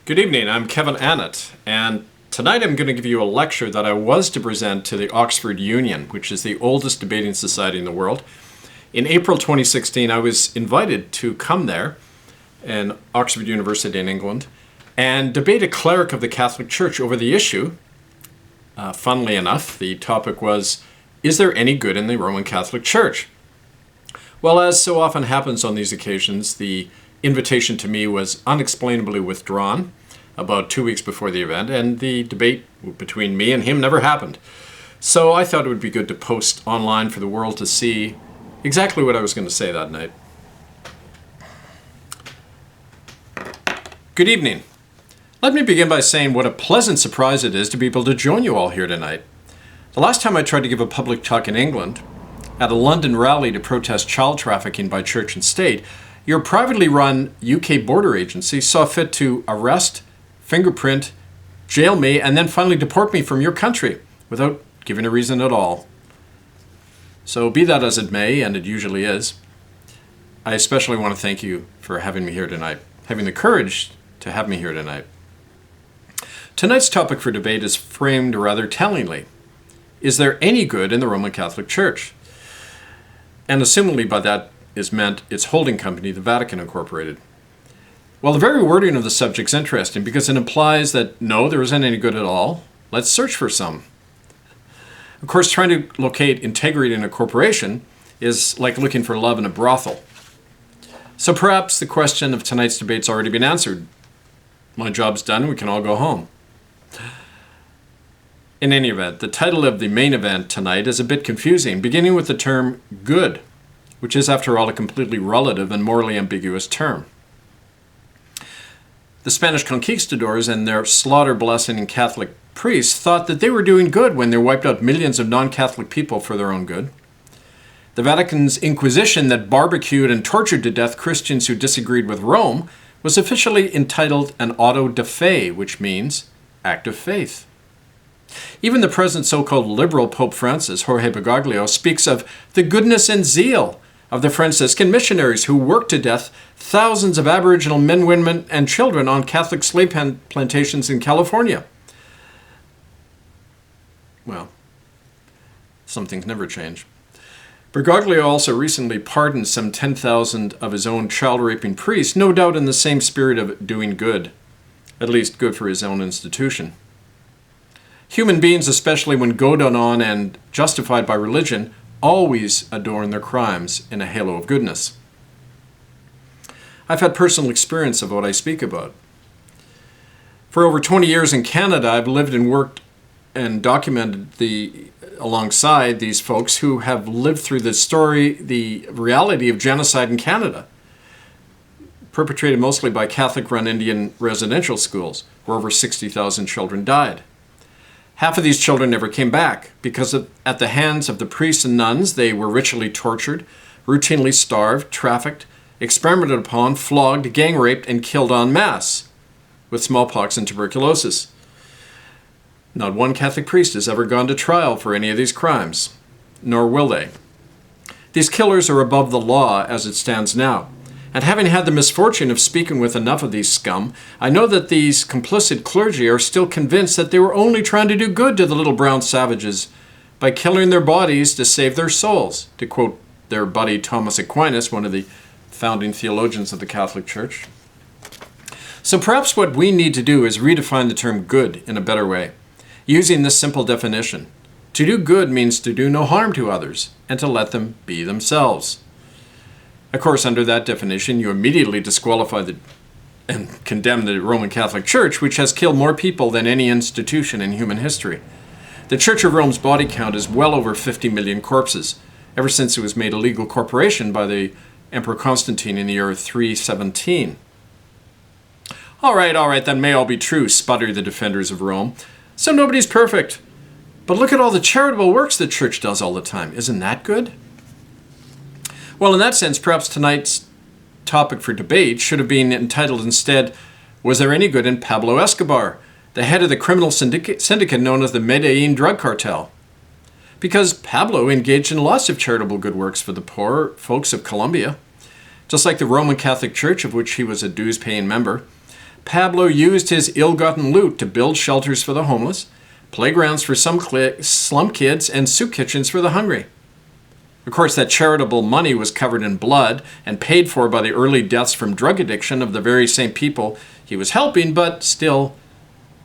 Good evening, I'm Kevin Annett, and tonight I'm going to give you a lecture that I was to present to the Oxford Union, which is the oldest debating society in the world. In April 2016, I was invited to come there in Oxford University in England and debate a cleric of the Catholic Church over the issue. Funnily enough, the topic was, is there any good in the Roman Catholic Church? Well, as so often happens on these occasions, the invitation to me was unexplainably withdrawn about 2 weeks before the event, and the debate between me and him never happened. So I thought it would be good to post online for the world to see exactly what I was going to say that night. Good evening. Let me begin by saying what a pleasant surprise it is to be able to join you all here tonight. The last time I tried to give a public talk in England, at a London rally to protest child trafficking by church and state, your privately run UK border agency saw fit to arrest, fingerprint, jail me, and then finally deport me from your country without giving a reason at all. So be that as it may, and it usually is, I especially want to thank you for having me here tonight, having the courage to have me here tonight. Tonight's topic for debate is framed rather tellingly. Is there any good in the Roman Catholic Church? And assumingly by that is meant its holding company, the Vatican Incorporated. Well, the very wording of the subject is interesting because it implies that no, there isn't any good at all. Let's search for some. Of course, trying to locate integrity in a corporation is like looking for love in a brothel. So perhaps the question of tonight's debate's already been answered. My job's done, we can all go home. In any event, the title of the main event tonight is a bit confusing, beginning with the term good, which is, after all, a completely relative and morally ambiguous term. The Spanish conquistadors and their slaughter-blessing Catholic priests thought that they were doing good when they wiped out millions of non-Catholic people for their own good. The Vatican's Inquisition that barbecued and tortured to death Christians who disagreed with Rome was officially entitled an auto de fe, which means act of faith. Even the present so-called liberal Pope Francis, Jorge Bergoglio, speaks of the goodness and zeal of the Franciscan missionaries who worked to death thousands of Aboriginal men, women, and children on Catholic slave plantations in California. Well, some things never change. Bergoglio also recently pardoned some 10,000 of his own child-raping priests, no doubt in the same spirit of doing good, at least good for his own institution. Human beings, especially when goaded on and justified by religion, always adorn their crimes in a halo of goodness. I've had personal experience of what I speak about. For over 20 years in Canada, I've lived and worked and documented alongside these folks who have lived through the reality of genocide in Canada, perpetrated mostly by Catholic-run Indian residential schools, where over 60,000 children died. Half of these children never came back because at the hands of the priests and nuns, they were ritually tortured, routinely starved, trafficked, experimented upon, flogged, gang raped, and killed en masse with smallpox and tuberculosis. Not one Catholic priest has ever gone to trial for any of these crimes, nor will they. These killers are above the law as it stands now. And having had the misfortune of speaking with enough of these scum, I know that these complicit clergy are still convinced that they were only trying to do good to the little brown savages by killing their bodies to save their souls, to quote their buddy Thomas Aquinas, one of the founding theologians of the Catholic Church. So perhaps what we need to do is redefine the term good in a better way, using this simple definition. To do good means to do no harm to others and to let them be themselves. Of course, under that definition, you immediately disqualify and condemn the Roman Catholic Church, which has killed more people than any institution in human history. The Church of Rome's body count is well over 50 million corpses, ever since it was made a legal corporation by the Emperor Constantine in the year 317. All right, that may all be true, sputter the defenders of Rome. So nobody's perfect. But look at all the charitable works the Church does all the time. Isn't that good? Well, in that sense, perhaps tonight's topic for debate should have been entitled instead, was there any good in Pablo Escobar, the head of the criminal syndicate known as the Medellin drug cartel? Because Pablo engaged in lots of charitable good works for the poor folks of Colombia, just like the Roman Catholic Church, of which he was a dues-paying member. Pablo used his ill-gotten loot to build shelters for the homeless, playgrounds for some slum kids, and soup kitchens for the hungry. Of course, that charitable money was covered in blood and paid for by the early deaths from drug addiction of the very same people he was helping, but still,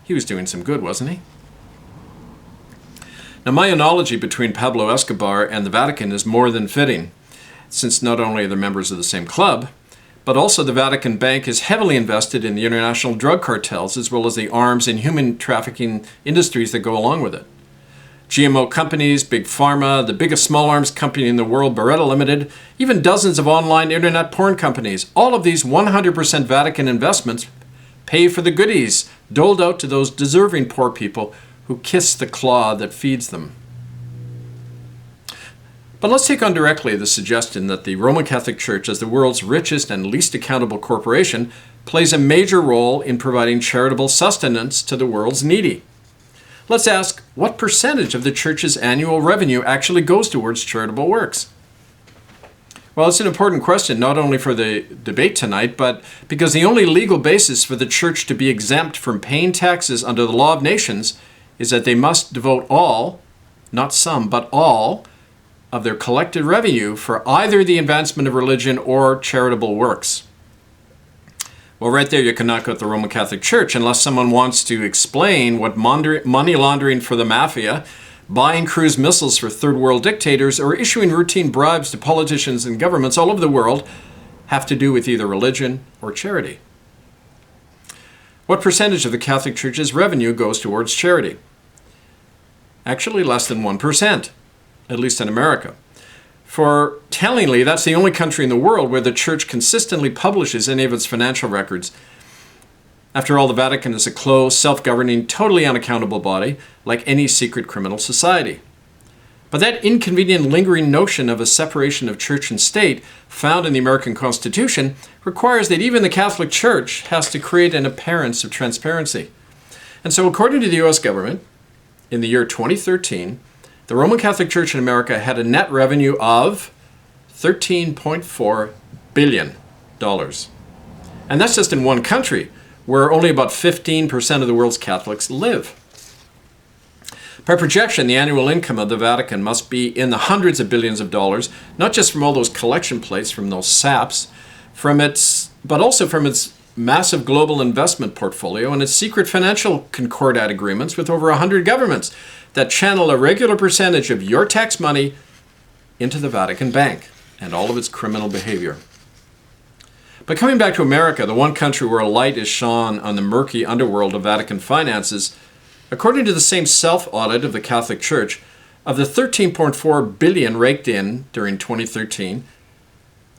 he was doing some good, wasn't he? Now, my analogy between Pablo Escobar and the Vatican is more than fitting, since not only are they members of the same club, but also the Vatican Bank is heavily invested in the international drug cartels as well as the arms and human trafficking industries that go along with it. GMO companies, Big Pharma, the biggest small arms company in the world, Beretta Limited, even dozens of online internet porn companies, all of these 100% Vatican investments pay for the goodies doled out to those deserving poor people who kiss the claw that feeds them. But let's take on directly the suggestion that the Roman Catholic Church, as the world's richest and least accountable corporation, plays a major role in providing charitable sustenance to the world's needy. Let's ask, what percentage of the Church's annual revenue actually goes towards charitable works? Well, it's an important question, not only for the debate tonight, but because the only legal basis for the Church to be exempt from paying taxes under the law of nations is that they must devote all, not some, but all, of their collected revenue for either the advancement of religion or charitable works. Well, right there you can knock out the Roman Catholic Church unless someone wants to explain what money laundering for the mafia, buying cruise missiles for third world dictators, or issuing routine bribes to politicians and governments all over the world have to do with either religion or charity. What percentage of the Catholic Church's revenue goes towards charity? Actually, less than 1%. At least in America. For tellingly, that's the only country in the world where the Church consistently publishes any of its financial records. After all, the Vatican is a closed, self-governing, totally unaccountable body, like any secret criminal society. But that inconvenient, lingering notion of a separation of church and state found in the American Constitution requires that even the Catholic Church has to create an appearance of transparency. And so according to the U.S. government, in the year 2013, the Roman Catholic Church in America had a net revenue of $13.4 billion. And that's just in one country, where only about 15% of the world's Catholics live. By projection, the annual income of the Vatican must be in the hundreds of billions of dollars, not just from all those collection plates from those saps, but also from its massive global investment portfolio and its secret financial concordat agreements with over 100 governments that channel a regular percentage of your tax money into the Vatican Bank and all of its criminal behavior. But coming back to America, the one country where a light is shone on the murky underworld of Vatican finances, according to the same self-audit of the Catholic Church, of the $13.4 billion raked in during 2013,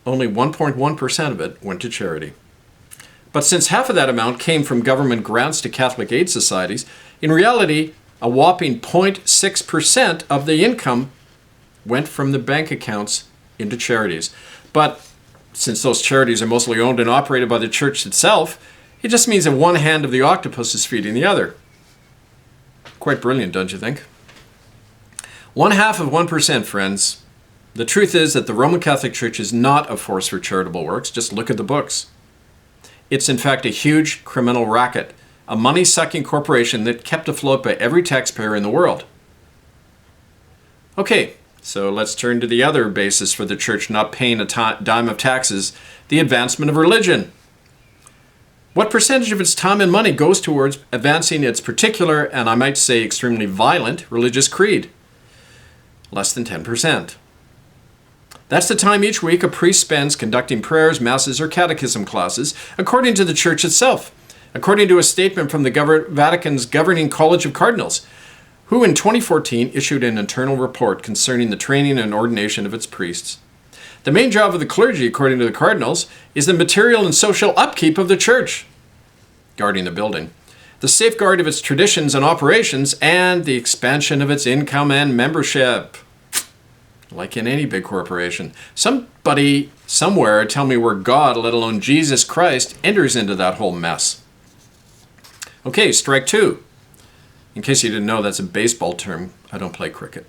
only 1.1% of it went to charity. But since half of that amount came from government grants to Catholic aid societies, in reality, a whopping 0.6% of the income went from the bank accounts into charities. But since those charities are mostly owned and operated by the Church itself, it just means that one hand of the octopus is feeding the other. Quite brilliant, don't you think? 1/2 of 1%, friends. The truth is that the Roman Catholic Church is not a force for charitable works. Just look at the books. It's in fact a huge criminal racket, a money-sucking corporation that kept afloat by every taxpayer in the world. Okay, so let's turn to the other basis for the Church not paying a dime of taxes, the advancement of religion. What percentage of its time and money goes towards advancing its particular, and I might say extremely violent, religious creed? Less than 10%. That's the time each week a priest spends conducting prayers, masses, or catechism classes, according to the Church itself, according to a statement from the Vatican's Governing College of Cardinals, who in 2014 issued an internal report concerning the training and ordination of its priests. The main job of the clergy, according to the cardinals, is the material and social upkeep of the Church, guarding the building, the safeguard of its traditions and operations, and the expansion of its income and membership. Like in any big corporation. Somebody, somewhere, tell me where God, let alone Jesus Christ, enters into that whole mess. Okay, strike two. In case you didn't know, that's a baseball term. I don't play cricket.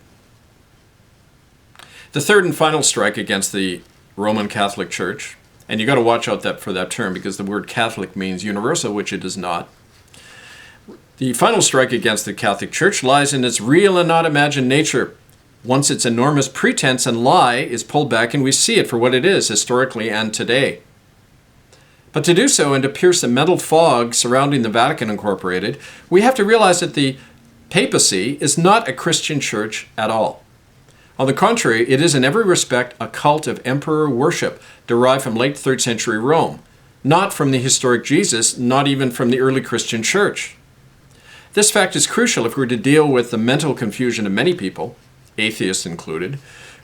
The third and final strike against the Roman Catholic Church And you got to watch out for that term, because the word Catholic means universal, which it does not. The final strike against the Catholic Church lies in its real and not imagined nature. Once its enormous pretense and lie is pulled back and we see it for what it is, historically and today. But to do so and to pierce the mental fog surrounding the Vatican Incorporated, we have to realize that the papacy is not a Christian church at all. On the contrary, it is in every respect a cult of emperor worship derived from late 3rd century Rome, not from the historic Jesus, not even from the early Christian church. This fact is crucial if we're to deal with the mental confusion of many people, atheists included,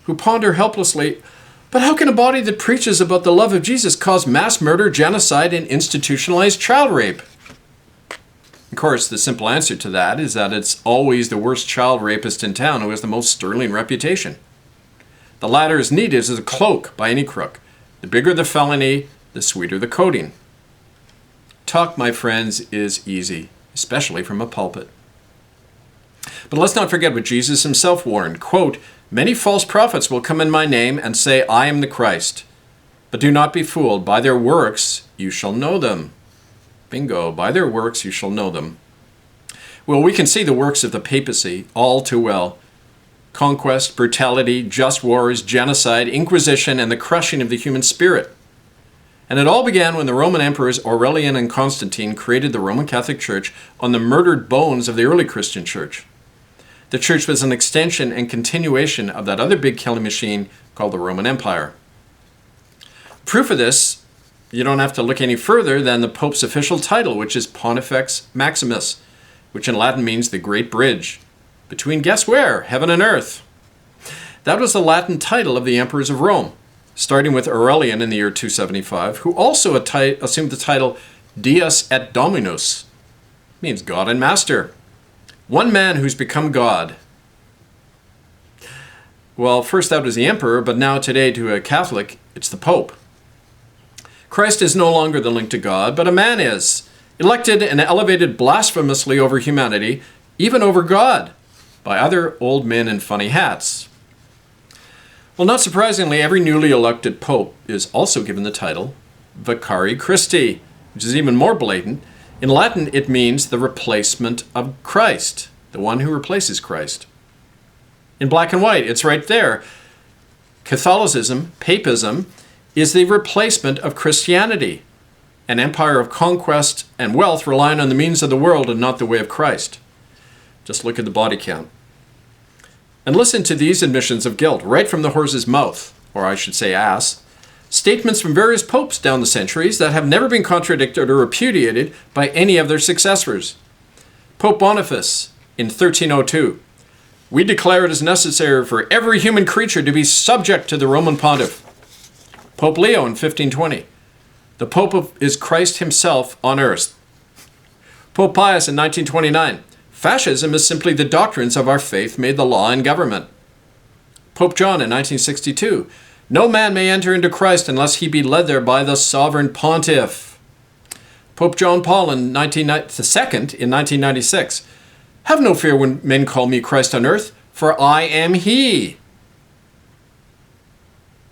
who ponder helplessly, but how can a body that preaches about the love of Jesus cause mass murder, genocide, and institutionalized child rape? Of course, the simple answer to that is that it's always the worst child rapist in town who has the most sterling reputation. The latter is needed as a cloak by any crook. The bigger the felony, the sweeter the coating. Talk, my friends, is easy, especially from a pulpit. But let's not forget what Jesus himself warned. Quote, "Many false prophets will come in my name and say, I am the Christ. But do not be fooled. By their works you shall know them." Bingo. By their works you shall know them. Well, we can see the works of the papacy all too well. Conquest, brutality, just wars, genocide, inquisition, and the crushing of the human spirit. And it all began when the Roman emperors Aurelian and Constantine created the Roman Catholic Church on the murdered bones of the early Christian church. The church was an extension and continuation of that other big killing machine called the Roman Empire. Proof of this, you don't have to look any further than the Pope's official title, which is Pontifex Maximus, which in Latin means the Great Bridge, between guess where? Heaven and earth. That was the Latin title of the emperors of Rome, starting with Aurelian in the year 275, who also assumed the title Deus et Dominus, means God and Master. One man who's become God. Well, first that was the emperor, but now today to a Catholic, it's the Pope. Christ is no longer the link to God, but a man is, elected and elevated blasphemously over humanity, even over God, by other old men in funny hats. Well, not surprisingly, every newly elected pope is also given the title Vicari Christi, which is even more blatant. In Latin, it means the replacement of Christ, the one who replaces Christ. In black and white, it's right there. Catholicism, papism, is the replacement of Christianity, an empire of conquest and wealth relying on the means of the world and not the way of Christ. Just look at the body count. And listen to these admissions of guilt right from the horse's mouth, or I should say ass. Statements from various popes down the centuries that have never been contradicted or repudiated by any of their successors. Pope Boniface in 1302. "We declare it is necessary for every human creature to be subject to the Roman pontiff." Pope Leo in 1520. "The Pope is Christ himself on earth." Pope Pius in 1929. "Fascism is simply the doctrines of our faith made the law and government." Pope John in 1962. "No man may enter into Christ unless he be led there by the sovereign pontiff." Pope John Paul in 1996. "Have no fear when men call me Christ on earth, for I am he."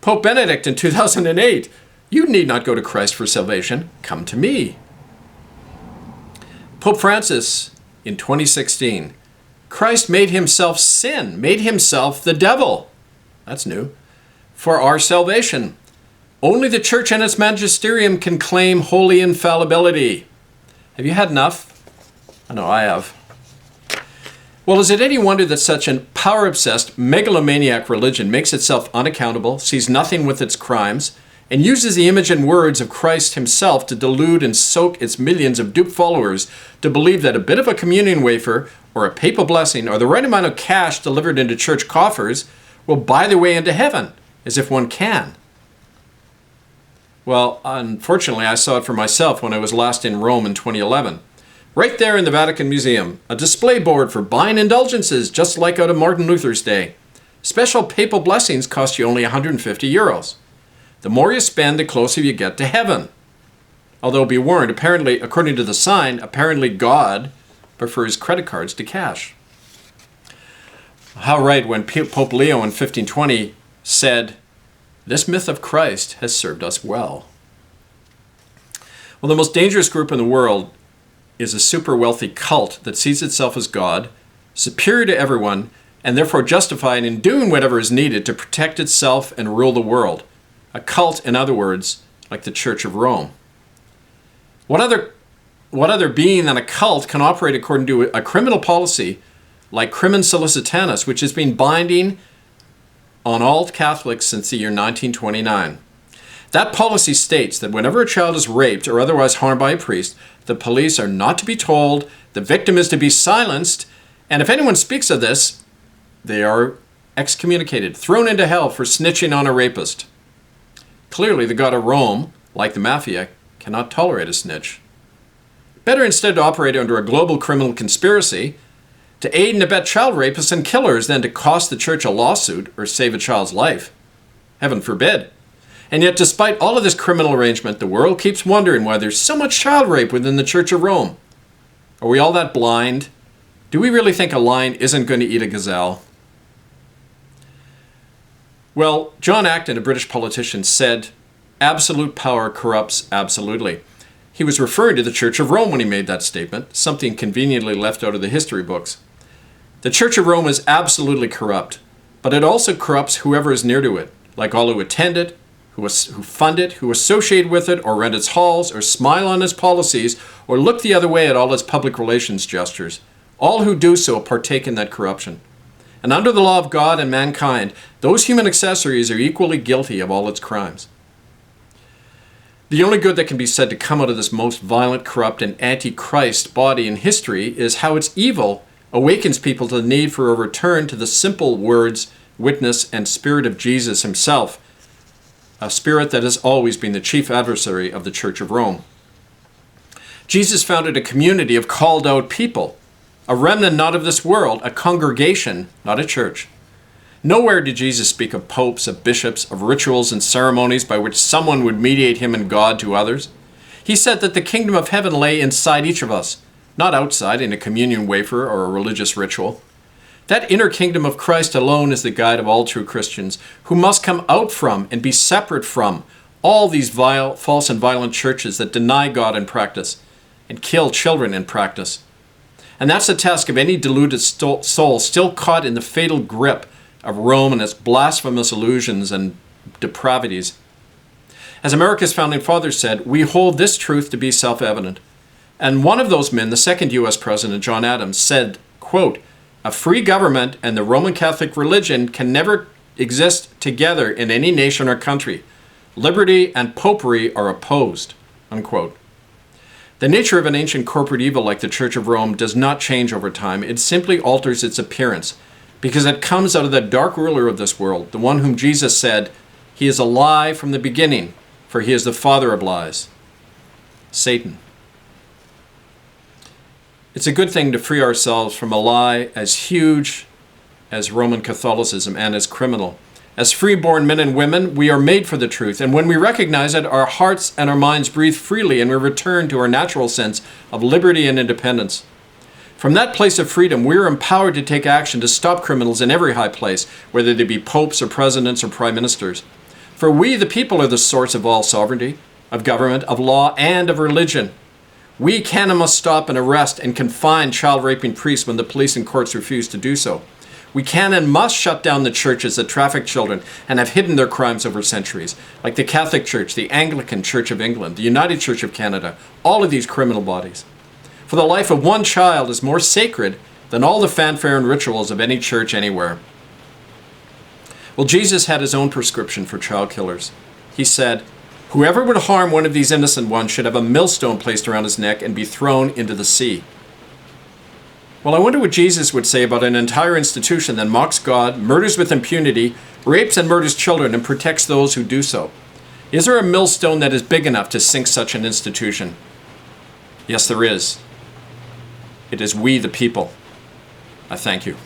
Pope Benedict in 2008. "You need not go to Christ for salvation. Come to me." Pope Francis in 2016. "Christ made himself sin, made himself the devil." That's new. "For our salvation. Only the church and its magisterium can claim holy infallibility." Have you had enough? I know I have. Well, is it any wonder that such a power-obsessed, megalomaniac religion makes itself unaccountable, sees nothing with its crimes, and uses the image and words of Christ himself to delude and soak its millions of duped followers to believe that a bit of a communion wafer or a papal blessing or the right amount of cash delivered into church coffers will buy their way into heaven, as if one can? Well, unfortunately, I saw it for myself when I was last in Rome in 2011. Right there in the Vatican Museum, a display board for buying indulgences, just like out of Martin Luther's day. Special papal blessings cost you only 150 euros. The more you spend, the closer you get to heaven. Although be warned, apparently, according to the sign, apparently God prefers credit cards to cash. How right when Pope Leo in 1520 said, "This myth of Christ has served us well." Well, the most dangerous group in the world is a super wealthy cult that sees itself as God, superior to everyone, and therefore justified in doing whatever is needed to protect itself and rule the world. A cult, in other words, like the Church of Rome. What other being than a cult can operate according to a criminal policy like crimen solicitanus, which has been binding on all Catholics since the year 1929. That policy states that whenever a child is raped or otherwise harmed by a priest, the police are not to be told, the victim is to be silenced, and if anyone speaks of this, they are excommunicated, thrown into hell for snitching on a rapist. Clearly, the God of Rome, like the mafia, cannot tolerate a snitch. Better instead to operate under a global criminal conspiracy to aid and abet child rapists and killers than to cost the church a lawsuit or save a child's life. Heaven forbid. And yet, despite all of this criminal arrangement, the world keeps wondering why there's so much child rape within the Church of Rome. Are we all that blind? Do we really think a lion isn't going to eat a gazelle? Well, John Acton, a British politician, said, "Absolute power corrupts absolutely." He was referring to the Church of Rome when he made that statement, something conveniently left out of the history books. The Church of Rome is absolutely corrupt, but it also corrupts whoever is near to it, like all who attend it, who fund it, who associate with it, or rent its halls, or smile on its policies, or look the other way at all its public relations gestures. All who do so partake in that corruption. And under the law of God and mankind, those human accessories are equally guilty of all its crimes. The only good that can be said to come out of this most violent, corrupt, and anti-Christ body in history is how its evil awakens people to the need for a return to the simple words, witness, and spirit of Jesus himself, a spirit that has always been the chief adversary of the Church of Rome. Jesus founded a community of called out people, a remnant not of this world, a congregation, not a church. Nowhere did Jesus speak of popes, of bishops, of rituals and ceremonies by which someone would mediate him and God to others. He said that the kingdom of heaven lay inside each of us, not outside in a communion wafer or a religious ritual. That inner kingdom of Christ alone is the guide of all true Christians, who must come out from and be separate from all these vile, false and violent churches that deny God in practice and kill children in practice. And that's the task of any deluded soul still caught in the fatal grip of Rome and its blasphemous illusions and depravities. As America's founding fathers said, we hold this truth to be self-evident. And one of those men, the second U.S. President, John Adams, said, quote, "A free government and the Roman Catholic religion can never exist together in any nation or country. Liberty and popery are opposed," unquote. The nature of an ancient corporate evil like the Church of Rome does not change over time. It simply alters its appearance because it comes out of the dark ruler of this world, the one whom Jesus said, "He is a lie from the beginning, for he is the father of lies," Satan. It's a good thing to free ourselves from a lie as huge as Roman Catholicism and as criminal. As free-born men and women, we are made for the truth, and when we recognize it, our hearts and our minds breathe freely and we return to our natural sense of liberty and independence. From that place of freedom, we are empowered to take action to stop criminals in every high place, whether they be popes or presidents or prime ministers. For we, the people, are the source of all sovereignty, of government, of law, and of religion. We can and must stop and arrest and confine child-raping priests when the police and courts refuse to do so. We can and must shut down the churches that traffic children and have hidden their crimes over centuries, like the Catholic Church, the Anglican Church of England, the United Church of Canada, all of these criminal bodies. For the life of one child is more sacred than all the fanfare and rituals of any church anywhere. Well, Jesus had his own prescription for child killers. He said, "Whoever would harm one of these innocent ones should have a millstone placed around his neck and be thrown into the sea." Well, I wonder what Jesus would say about an entire institution that mocks God, murders with impunity, rapes and murders children, and protects those who do so. Is there a millstone that is big enough to sink such an institution? Yes, there is. It is we, the people. I thank you.